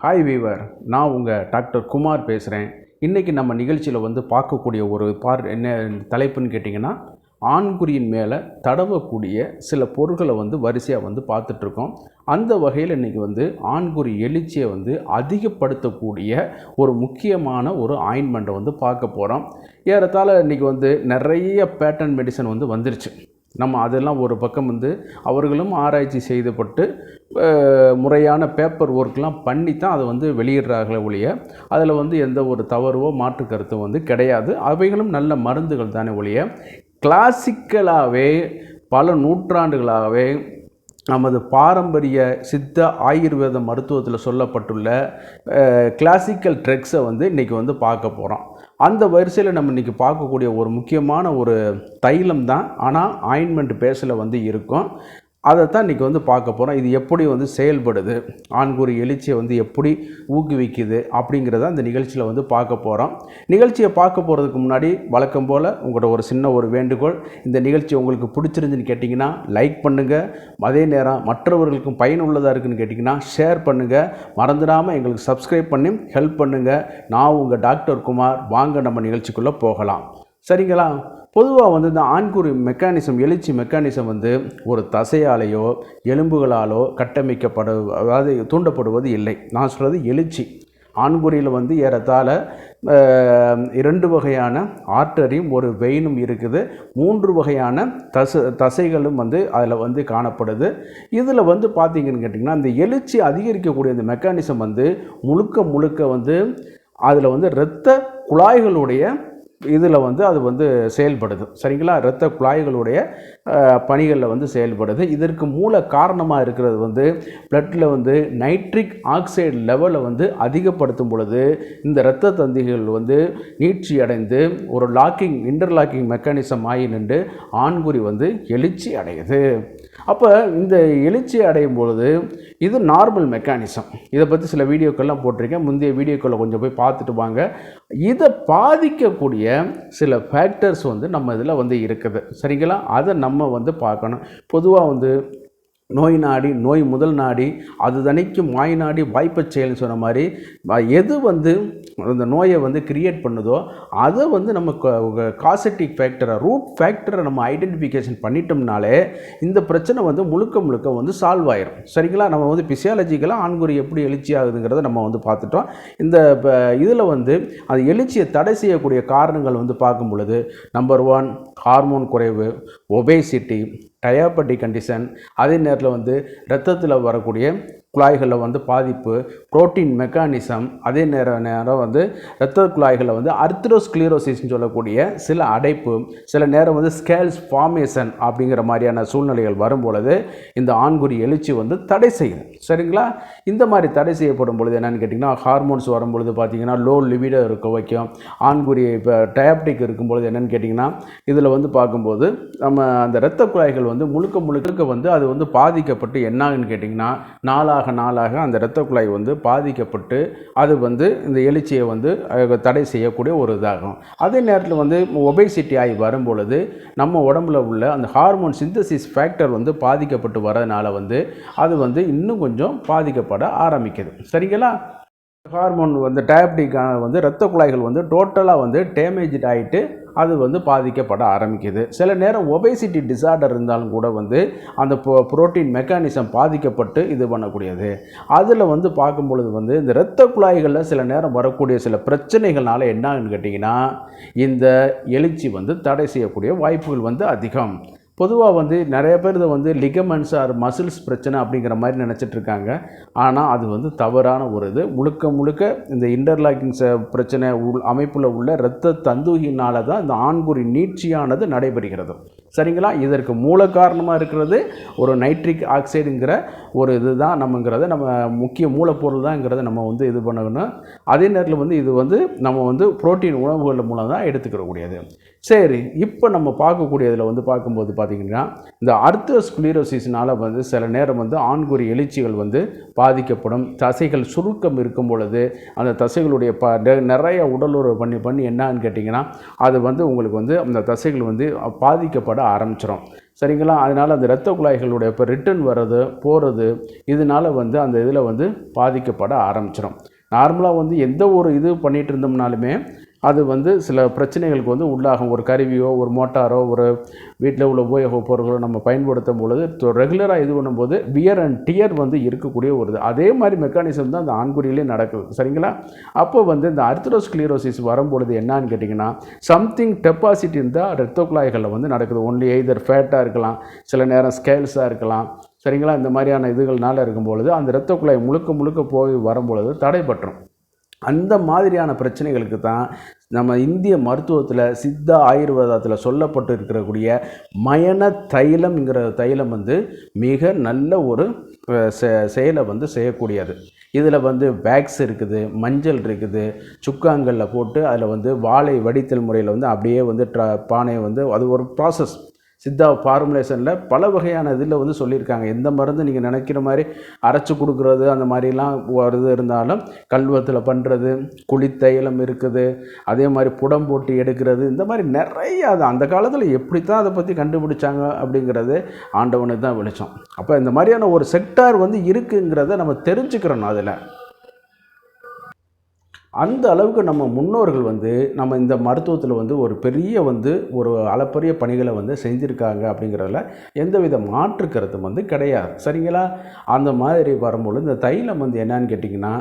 Hi viewer, நான் உங்கள் doctor Kumar பேசுகிறேன். இன்றைக்கி நம்ம நிகழ்ச்சியில் பார்க்கக்கூடிய ஒரு என்ன தலைப்புன்னு கேட்டிங்கன்னா, ஆண்குறியின் மேலே தடவக்கூடிய சில பொருட்களை வரிசையாக பார்த்துட்ருக்கோம். அந்த வகையில் இன்றைக்கி ஆண்குறி எழுச்சியை அதிகப்படுத்தக்கூடிய ஒரு முக்கியமான ஒரு ஆயின்மெண்ட்டை பார்க்க போகிறோம். ஏறத்தாழ இன்றைக்கி நிறைய பேட்டர்ன் மெடிசன் வந்துருச்சு. நம்ம அதெல்லாம் ஒரு பக்கம் அவர்களும் ஆராய்ச்சி செய்துபட்டு முறையான பேப்பர் ஒர்க்லாம் பண்ணி தான் அதை வெளியிடுறார்களே ஒழிய அதில் எந்த ஒரு தவறோ மாற்று கருத்தும் கிடையாது. அவைகளும் நல்ல மருந்துகள் தானே ஒழிய கிளாசிக்கலாகவே பல நூற்றாண்டுகளாகவே நமது பாரம்பரிய சித்த ஆயுர்வேத மருத்துவத்தில் சொல்லப்பட்டுள்ள கிளாசிக்கல் ட்ரக்ஸை இன்றைக்கி பார்க்க போகிறோம். அந்த வரிசையில் நம்ம இன்றைக்கி பார்க்கக்கூடிய ஒரு முக்கியமான ஒரு தைலம் தான், ஆனால் ஆயின்மெண்ட் பேஸில் இருக்கும். அதைத்தான் இன்றைக்கி பார்க்க போகிறோம். இது எப்படி செயல்படுது, ஆண்குறி எழுச்சியை எப்படி ஊக்குவிக்குது அப்படிங்கிறத இந்த நிகழ்ச்சியில் பார்க்க போகிறோம். நிகழ்ச்சியை பார்க்க போகிறதுக்கு முன்னாடி வழக்கம் போல் உங்களோட ஒரு சின்ன ஒரு வேண்டுகோள். இந்த நிகழ்ச்சி உங்களுக்கு பிடிச்சிருந்துன்னு கேட்டிங்கன்னா லைக் பண்ணுங்கள். அதே நேரம் மற்றவர்களுக்கும் பயனுள்ளதாக இருக்குதுன்னு கேட்டிங்கன்னா ஷேர் பண்ணுங்கள். மறந்துடாமல் எங்களுக்கு சப்ஸ்கிரைப் பண்ணி ஹெல்ப் பண்ணுங்கள். நான் உங்கள் டாக்டர் குமார். வாங்க நம்ம நிகழ்ச்சிக்குள்ளே போகலாம். சரிங்களா? பொதுவாக இந்த ஆண்குறி மெக்கானிசம், எழுச்சி மெக்கானிசம் ஒரு தசையாலேயோ எலும்புகளாலோ அதாவது தூண்டப்படுவது இல்லை. நான் சொல்கிறது எழுச்சி. ஆண்குறியில் ஏறத்தாழ 2 வகையான ஆர்டரியும் ஒரு வெயினும் இருக்குது. 3 வகையான தசைகளும் அதில் காணப்படுது. இதில் பார்த்தீங்கன்னு கேட்டிங்கன்னா, இந்த எழுச்சி அதிகரிக்கக்கூடிய இந்த மெக்கானிசம் முழுக்க அதில் இரத்த குழாய்களுடைய இதில் அது செயல்படுது. சரிங்களா? இரத்த குழாய்களுடைய பணிகளில் செயல்படுது. இதற்கு மூல காரணமாக இருக்கிறது பிளட்டில் நைட்ரிக் ஆக்சைடு லெவலை அதிகப்படுத்தும் பொழுது இந்த இரத்த தந்திகள் நீட்சி அடைந்து ஒரு இன்டர்லாக்கிங் மெக்கானிசம் ஆகி நின்று ஆண்குறி எழுச்சி அடையுது. அப்போ இந்த எழுச்சி அடையும் பொழுது இது நார்மல் மெக்கானிசம். இதை பற்றி சில வீடியோக்கள்லாம் போட்டிருக்கேன். முந்தைய வீடியோக்களை கொஞ்சம் போய் பார்த்துட்டு வாங்க. இதை பாதிக்கக்கூடிய சில ஃபேக்டர்ஸ் நம்ம இதில் இருக்குது. சரிங்களா? அதை நம்ம பார்க்கணும். பொதுவாக நோய் நாடி, நோய் முதல் நாடி, அது தணிக்கும் மாய் நாடி வாய்ப்பச் செயல்னு சொன்ன மாதிரி எது அந்த நோயை கிரியேட் பண்ணுதோ அதை நம்ம காசட்டிக் ஃபேக்டரை, ரூட் ஃபேக்டரை நம்ம ஐடென்டிஃபிகேஷன் பண்ணிட்டோம்னாலே இந்த பிரச்சனை முழுக்க சால்வ் ஆயிரும். சரிங்களா? நம்ம பிசியாலஜிக்கலாக ஆண்குறி எப்படி எழுச்சி ஆகுதுங்கிறத நம்ம பார்த்துட்டோம். இந்த இதில் அது எழுச்சியை தடை செய்யக்கூடிய காரணங்கள் பார்க்கும் பொழுது, நம்பர் 1 ஹார்மோன் குறைவு, ஒபேசிட்டி, டயாபெட்டிக் கண்டிஷன், அதே நேரத்தில் இரத்தத்தில் வரக்கூடிய குழாய்களில் பாதிப்பு, புரோட்டீன் மெக்கானிசம், அதே நேரம் இரத்த குழாய்களில் அர்த்ரோஸ்க்ளீரோசிஸ்ன்னு சொல்லக்கூடிய சில அடைப்பு, சில நேரம் ஸ்கேல்ஸ் ஃபார்மேஷன் அப்படிங்கிற மாதிரியான சூழ்நிலைகள் வரும்பொழுது இந்த ஆண்குறி எழுச்சி தடை செய்யுது. சரிங்களா? இந்த மாதிரி தடை செய்யப்படும் பொழுது என்னென்னு கேட்டிங்கன்னா, ஹார்மோன்ஸ் வரும்பொழுது பார்த்திங்கன்னா லோ லிபிடோ இருக்க வைக்கும். ஆண்குறி இப்போ டயாபெட்டிக் இருக்கும்பொழுது என்னென்னு கேட்டிங்கன்னா, இதில் பார்க்கும்போது நம்ம அந்த இரத்த குழாய்கள் முழுக்க அது பாதிக்கப்பட்டு என்னாகுன்னு கேட்டிங்கன்னா, நாளாக அந்த இரத்த குழாய் பாதிக்கப்பட்டு அது இந்த எழுச்சியை தடை செய்யக்கூடிய ஒரு இதாகும். அதே நேரத்தில் ஒபேசிட்டி ஆகி வரும்பொழுது நம்ம உடம்புல உள்ள அந்த ஹார்மோன் சிந்தசிஸ் ஃபேக்டர் பாதிக்கப்பட்டு வரதுனால அது இன்னும் கொஞ்சம் பாதிக்கப்பட ஆரம்பிக்குது. சரிங்களா? ஹார்மோன் டயாபெட்டிக்கான இரத்த குழாய்கள் டோட்டலாக டேமேஜ் ஆகிட்டு அது பாதிக்கப்பட ஆரம்பிக்குது. சில நேரம் ஒபேசிட்டி டிசார்டர் இருந்தாலும் கூட அந்த புரோட்டீன் மெக்கானிசம் பாதிக்கப்பட்டு இது பண்ணக்கூடியது. அதில் பார்க்கும் பொழுது இந்த இரத்த குழாய்களில் சில நேரம் வரக்கூடிய சில பிரச்சனைகள்னால என்னான்னு கேட்டிங்கன்னா, இந்த எழுச்சி தடை செய்யக்கூடிய வாய்ப்புகள் அதிகம். பொதுவாக நிறைய பேர் இதை லிகமெண்ட்ஸ் ஆர் மசில்ஸ் பிரச்சனை அப்படிங்கிற மாதிரி நினச்சிட்ருக்காங்க. ஆனால் அது தவறான ஒரு இது. முழுக்க இந்த இன்டர்லாக்கிங் பிரச்சனை அமைப்பில் உள்ள இரத்த தந்துகினால தான் இந்த ஆண்குறி நீட்சியானது நடைபெறுகிறது. சரிங்களா? இதற்கு மூல காரணமாக இருக்கிறது ஒரு நைட்ரிக் ஆக்சைடுங்கிற ஒரு இது தான் நம்ம முக்கிய மூலப்பொருள் தான்ங்கிறத நம்ம இது பண்ணணும். அதே நேரத்தில் இது நம்ம புரோட்டீன் உணவுகள் மூலம் தான் எடுத்துக்கிறக்கூடியது. சரி, இப்போ நம்ம பார்க்கக்கூடியதில் பார்க்கும்போது பார்த்திங்கன்னா, இந்த அர்த்ரோஸ்க்ளீரோசிஸ்னால் சில நேரம் ஆண்குறி எழுச்சிகள் பாதிக்கப்படும். தசைகள் சுருக்கம் இருக்கும் பொழுது அந்த தசைகளுடைய நிறைய உடலுறவு பண்ணி என்னான்னு கேட்டிங்கன்னா, அது உங்களுக்கு அந்த தசைகள் பாதிக்கப்பட ஆரம்பிச்சிடும். சரிங்களா. அதனால் அந்த இரத்த குழாய்களுடைய இப்போ ரிட்டர்ன் வர்றது போகிறது இதனால் வந்து அந்த இதில் வந்து பாதிக்கப்பட ஆரம்பிச்சிடும். நார்மலாக வந்து எந்த ஒரு இது பண்ணிகிட்டு இருந்தோம்னாலுமே அது வந்து சில பிரச்சனைகளுக்கு வந்து உள்ளாகும். ஒரு கருவியோ ஒரு மோட்டாரோ ஒரு வீட்டில் உள்ள உபயோக பொருட்களோ நம்ம பயன்படுத்தும் பொழுது ரெகுலராக இது பண்ணும்போது வியர் அண்ட் டியர் வந்து இருக்கக்கூடிய ஒரு இது. அதே மாதிரி மெக்கானிசம் தான் அந்த ஆண்குறியிலே நடக்குது. சரிங்களா. அப்போ வந்து இந்த அர்த்ரோஸ்க்ளீரோசிஸ் வரும்பொழுது என்னான்னு கேட்டிங்கன்னா சம்திங் டெபாசிட் இருந்தால் இரத்த குழாய்களில் வந்து நடக்குது. ஒன்லி எய்தர் ஃபேட்டாக இருக்கலாம், சில நேரம் ஸ்கேல்ஸாக இருக்கலாம். சரிங்களா. இந்த மாதிரியான இதுகள்னால இருக்கும்பொழுது அந்த இரத்த குழாய் முழுக்க முழுக்க போய் வரும்பொழுது தடைபட்டுரும். அந்த மாதிரியான பிரச்சனைகளுக்கு தான் நம்ம இந்திய மருத்துவத்தில் சித்தா ஆயுர்வேதத்தில் சொல்லப்பட்டு இருக்கக்கூடிய மயன தைலம்ங்கிற தைலம் வந்து மிக நல்ல ஒரு செயலை வந்து செய்யக்கூடியது. இதில் வந்து வேக்ஸ் இருக்குது, மஞ்சள் இருக்குது, சுக்காங்கல்ல போட்டு அதில் வந்து வாழை வடித்தல் முறையில் வந்து அப்படியே வந்து பானையை வந்து அது ஒரு ப்ராசஸ். சித்தா ஃபார்முலேஷனில் பல வகையான இதில் வந்து சொல்லியிருக்காங்க. எந்த மருந்து நீங்கள் நினைக்கிற மாதிரி அரைச்சி கொடுக்குறது அந்த மாதிரிலாம் ஒரு இது இருந்தாலும் கல்வத்தில் பண்ணுறது, குளித்தைலம் இருக்குது, அதே மாதிரி புடம் போட்டு எடுக்கிறது, இந்த மாதிரி நிறைய அது அந்த காலத்தில் எப்படி தான் அதை பற்றி கண்டுபிடிச்சாங்க அப்படிங்கிறது ஆண்டவனுக்கு தான் வெளிச்சம். அப்போ இந்த மாதிரியான ஒரு செக்டார் வந்து இருக்குங்கிறத நம்ம தெரிஞ்சுக்கிறோம். அதில் அந்த அளவுக்கு நம்ம முன்னோர்கள் வந்து நம்ம இந்த மருத்துவத்தில் வந்து ஒரு பெரிய வந்து ஒரு அளப்பரிய பணிகளை வந்து செஞ்சுருக்காங்க அப்படிங்கிறதுல எந்தவித மாற்று கருத்தும் வந்து கிடையாது. சரிங்களா. அந்த மாதிரி வரும்பொழுது இந்த தைலம் வந்து என்னன்னு கேட்டிங்கன்னா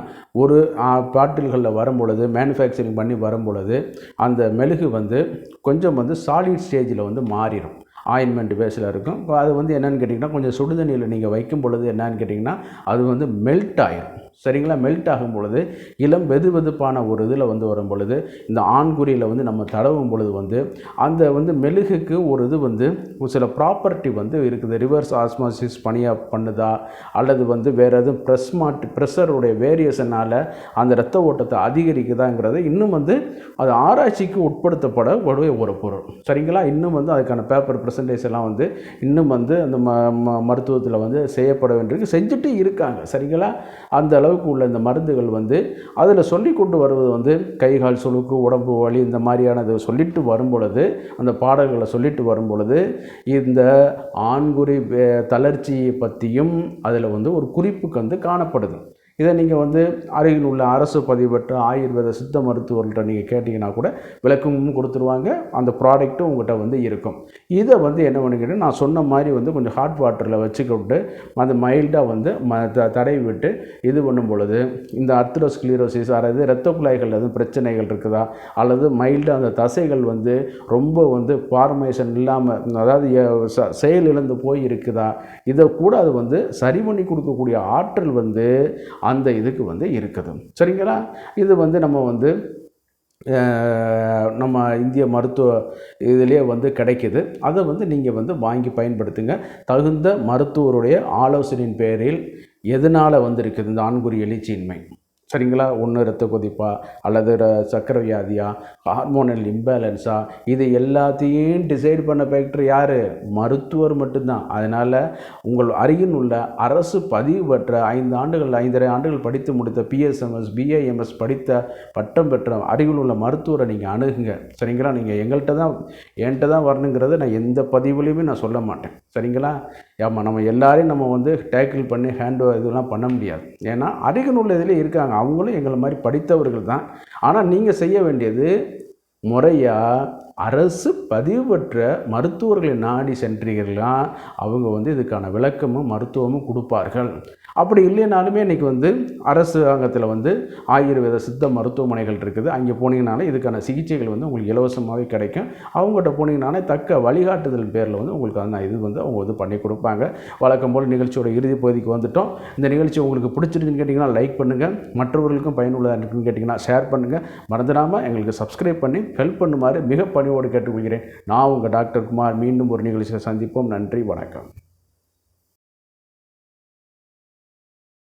ஒரு பாட்டில்களில் வரும்பொழுது மேனுஃபேக்சரிங் பண்ணி வரும்பொழுது அந்த மெழுகு வந்து கொஞ்சம் வந்து சாலிட் ஸ்டேஜில் வந்து மாறிடும். ஆயின்மெண்ட் பேஸில் இருக்கும். இப்போ அது வந்து என்னென்னு கேட்டிங்கன்னா கொஞ்சம் சுடுதண்ணியில் நீங்கள் வைக்கும் பொழுது என்னன்னு கேட்டிங்கன்னா அது வந்து மெல்ட் ஆகிடும். சரிங்களா. மெல்ட் ஆகும் பொழுது இளம் வெது வெதுப்பான ஒரு இதில் வந்து வரும் பொழுது இந்த ஆண்குறியில் வந்து நம்ம தடவும் பொழுது வந்து அந்த வந்து மெழுகுக்கு ஒரு இது வந்து சில ப்ராப்பர்ட்டி வந்து இருக்குது. ரிவர்ஸ் ஆஸ்மாசிஸ் பண்ணுதா அல்லது வந்து வேறு எதுவும் ப்ரெஷருடைய வேரியேஷனால் அந்த இரத்த ஓட்டத்தை அதிகரிக்குதாங்கிறது இன்னும் வந்து அது ஆராய்ச்சிக்கு உட்படுத்தப்படக்கூடிய ஒரு பொருள். சரிங்களா. இன்னும் வந்து அதுக்கான பேப்பர் ப்ரெசன்டேஜ் எல்லாம் வந்து இன்னும் வந்து அந்த மருத்துவத்தில் வந்து செய்யப்பட வேண்டியிருக்கு, செஞ்சுட்டு இருக்காங்க. சரிங்களா. அந்த அளவுக்கு உள்ள இந்த மருந்துகள் வந்து அதில் சொல்லி கொண்டு வருவது வந்து கைகால் சுளுக்கு, உடம்பு வலி இந்த மாதிரியானது சொல்லிட்டு வரும் பொழுது அந்த பாடல்களை சொல்லிட்டு வரும் பொழுது இந்த ஆண்குறி தளர்ச்சியை பற்றியும் அதில் வந்து ஒரு குறிப்பு வந்து காணப்படுது. இதை நீங்கள் வந்து அருகில் உள்ள அரசு பதிவு பெற்ற ஆயுர்வேத சித்த மருத்துவர்கள்ட்ட நீங்கள் கேட்டிங்கன்னா கூட விளக்கமும் கொடுத்துருவாங்க. அந்த ப்ராடக்ட்டும் உங்கள்கிட்ட வந்து இருக்கும். இதை வந்து என்ன பண்ணிக்கிட்டு நான் சொன்ன மாதிரி வந்து கொஞ்சம் ஹாட் வாட்டரில் வச்சுக்கிட்டு அந்த மைல்டாக வந்து தடவி விட்டு இது பண்ணும் பொழுது இந்த அர்த்ரோஸ்க்ளீரோசிஸ் அதாவது இரத்த குழாய்கள் எதுவும் பிரச்சனைகள் இருக்குதா அல்லது மைல்டாக அந்த தசைகள் வந்து ரொம்ப வந்து ஃபார்மேஷன் இல்லாமல் அதாவது செயல் இழந்து போய் இருக்குதா இதை கூட அது வந்து சரி பண்ணி கொடுக்கக்கூடிய ஆற்றல் வந்து அந்த இதுக்கு வந்து இருக்குது. சரிங்களா. இது வந்து நம்ம இந்திய மருத்துவ இதிலே வந்து கிடைக்கிது. அதை வந்து நீங்கள் வந்து வாங்கி பயன்படுத்துங்க. தகுந்த மருத்துவருடைய ஆலோசனையின் பேரில் எதனால் வந்திருக்குது இந்த ஆண்குறி எழுச்சியின்மை. சரிங்களா. ஒன்று இரத்த கொதிப்பா அல்லது சர்க்கரை வியாதியா, ஹார்மோனல் இம்பேலன்ஸா, இது எல்லாத்தையும் டிசைட் பண்ண ஃபேக்டர் யார்? மருத்துவர் மட்டும்தான். அதனால் உங்கள் அருகில் உள்ள அரசு பதிவு பெற்ற 5.5 ஆண்டுகள் படித்து முடித்த பிஎஸ்எம்எஸ் பிஐஎம்எஸ் படித்த பட்டம் பெற்ற அருகில் உள்ள மருத்துவரை நீங்கள் அணுகுங்க. சரிங்களா. நீங்கள் என்கிட்ட தான் வரணுங்கிறத நான் எந்த பதிவுலையுமே நான் சொல்ல மாட்டேன். சரிங்களா. ஆமாம், நம்ம எல்லாரையும் நம்ம வந்து டேக்கிள் பண்ணி இதெல்லாம் பண்ண முடியாது. ஏன்னா அருகில் உள்ள இதில் இருக்காங்க, அவங்களும் எங்களை மாதிரி படித்தவர்கள் தான். ஆனால் நீங்கள் செய்ய வேண்டியது முறையாக அரசு பதிவு பெற்ற மருத்துவர்களை நாடி சென்றீர்களா அவங்க வந்து இதுக்கான விளக்கமும் மருத்துவமும் கொடுப்பார்கள். அப்படி இல்லைனாலுமே இன்றைக்கி வந்து அரசாங்கத்தில் வந்து ஆயுர்வேத சித்த மருத்துவமனைகள் இருக்குது. அங்கே போனீங்கனாலே இதுக்கான சிகிச்சைகள் வந்து உங்களுக்கு இலவசமாகவே கிடைக்கும். அவங்ககிட்ட போனீங்கனாலே தக்க வழிகாட்டுதல் பேரில் வந்து உங்களுக்கு அந்த இது வந்து அவங்க இது பண்ணி கொடுப்பாங்க. வழக்கம் போல் நிகழ்ச்சியோட இறுதி பகுதிக்கு வந்துட்டோம். இந்த நிகழ்ச்சி உங்களுக்கு பிடிச்சிருக்குன்னு கேட்டிங்கன்னா லைக் பண்ணுங்கள், மற்றவர்களுக்கும் பயனுள்ளதாக இருக்குன்னு கேட்டிங்கன்னா ஷேர் பண்ணுங்கள். மறந்துடாமல் எங்களுக்கு சப்ஸ்கிரைப் பண்ணி ஹெல்ப் பண்ணுமாறு மிக பணிவோடு கேட்டுக்கொள்கிறேன். நான் உங்கள் டாக்டர் குமார். மீண்டும் ஒரு நிகழ்ச்சியில் சந்திப்போம். நன்றி, வணக்கம்.